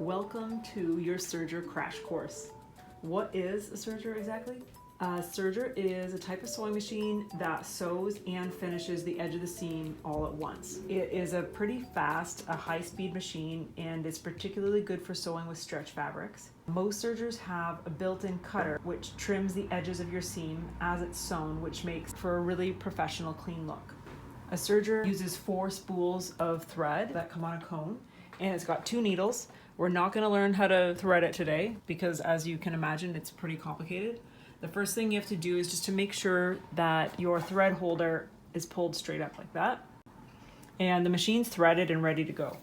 Welcome to your Serger crash course. What is a Serger exactly? A Serger is a type of sewing machine that sews and finishes the edge of the seam all at once. It is a pretty fast, a high-speed machine, and it's particularly good for sewing with stretch fabrics. Most Sergers have a built-in cutter which trims the edges of your seam as it's sewn, which makes for a really professional, clean look. A Serger uses 4 spools of thread that come on a cone, and it's got 2 needles. We're not going to learn how to thread it today because, as you can imagine, it's pretty complicated. The first thing you have to do is just to make sure that your thread holder is pulled straight up like that, and the machine's threaded and ready to go.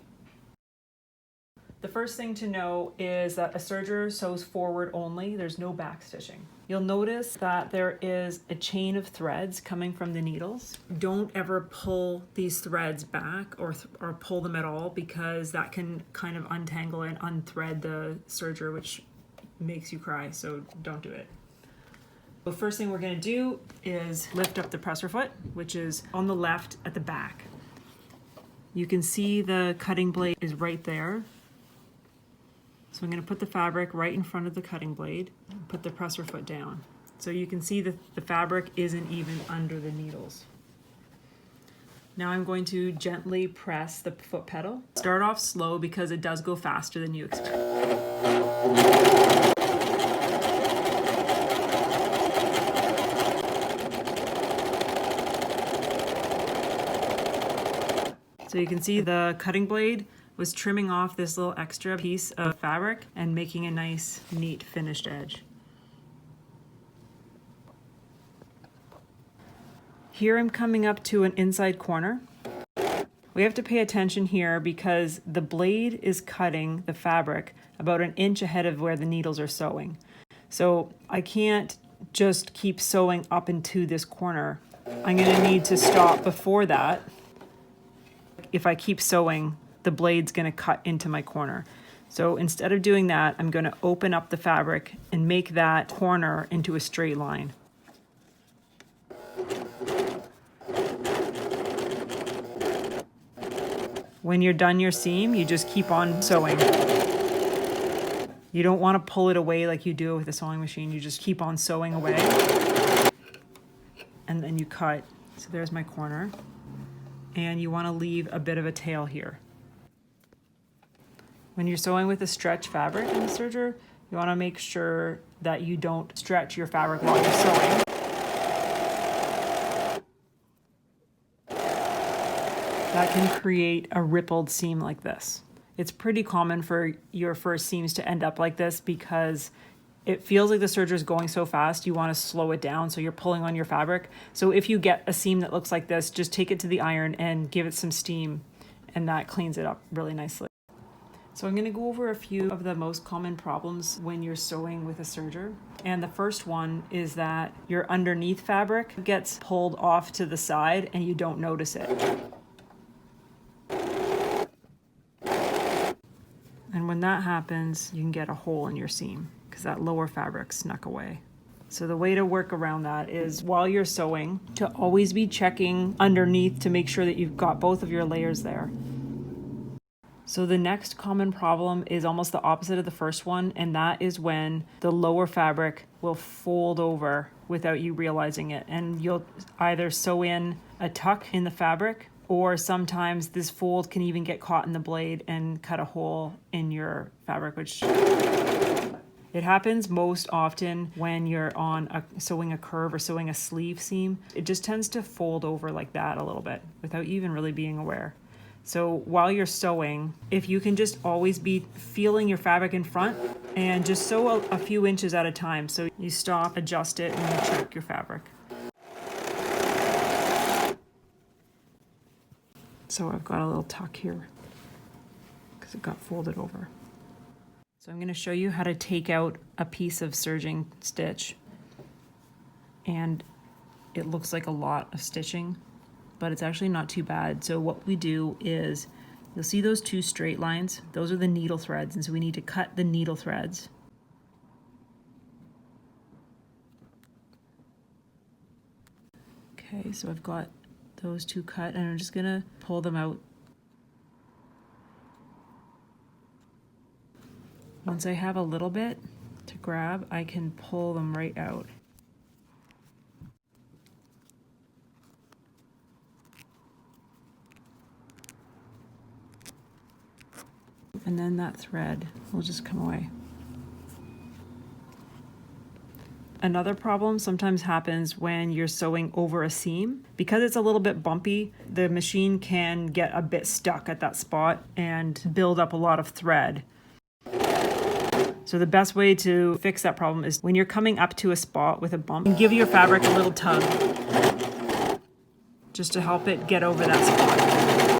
The first thing to know is that a serger sews forward only. There's no back stitching. You'll notice that there is a chain of threads coming from the needles. Don't ever pull these threads back or pull them at all, because that can kind of untangle and unthread the serger, which makes you cry, so don't do it. The first thing we're going to do is lift up the presser foot, which is on the left at the back. You can see the cutting blade is right there. So I'm going to put the fabric right in front of the cutting blade, put the presser foot down. So you can see that the fabric isn't even under the needles. Now I'm going to gently press the foot pedal. Start off slow because it does go faster than you expect. So you can see the cutting blade was trimming off this little extra piece of fabric and making a nice, neat, finished edge. Here I'm coming up to an inside corner. We have to pay attention here because the blade is cutting the fabric about 1 inch ahead of where the needles are sewing. So I can't just keep sewing up into this corner. I'm going to need to stop before that. If I keep sewing, the blade's going to cut into my corner. So instead of doing that, I'm going to open up the fabric and make that corner into a straight line. When you're done your seam, you just keep on sewing. You don't want to pull it away like you do with a sewing machine. You just keep on sewing away, and then you cut. So there's my corner. And you want to leave a bit of a tail here. When you're sewing with a stretch fabric in the serger, you want to make sure that you don't stretch your fabric while you're sewing. That can create a rippled seam like this. It's pretty common for your first seams to end up like this because it feels like the serger is going so fast, you want to slow it down, so you're pulling on your fabric. So if you get a seam that looks like this, just take it to the iron and give it some steam, and that cleans it up really nicely. So I'm going to go over a few of the most common problems when you're sewing with a serger. And the first one is that your underneath fabric gets pulled off to the side and you don't notice it. And when that happens, you can get a hole in your seam because that lower fabric snuck away. So the way to work around that is, while you're sewing, to always be checking underneath to make sure that you've got both of your layers there. So the next common problem is almost the opposite of the first one, and that is when the lower fabric will fold over without you realizing it. And you'll either sew in a tuck in the fabric, or sometimes this fold can even get caught in the blade and cut a hole in your fabric, which it happens most often when you're sewing a curve or sewing a sleeve seam. It just tends to fold over like that a little bit without you even really being aware. So while you're sewing, if you can just always be feeling your fabric in front and just sew a few inches at a time. So you stop, adjust it, and you check your fabric. So I've got a little tuck here because it got folded over. So I'm going to show you how to take out a piece of serging stitch. And it looks like a lot of stitching, but it's actually not too bad. So what we do is, you'll see those 2 straight lines. Those are the needle threads, and so we need to cut the needle threads. Okay, so I've got those 2 cut, and I'm just gonna pull them out Once I have a little bit to grab, I can pull them right out. And then that thread will just come away. Another problem sometimes happens when you're sewing over a seam. Because it's a little bit bumpy, the machine can get a bit stuck at that spot and build up a lot of thread. So the best way to fix that problem is when you're coming up to a spot with a bump, give your fabric a little tug just to help it get over that spot.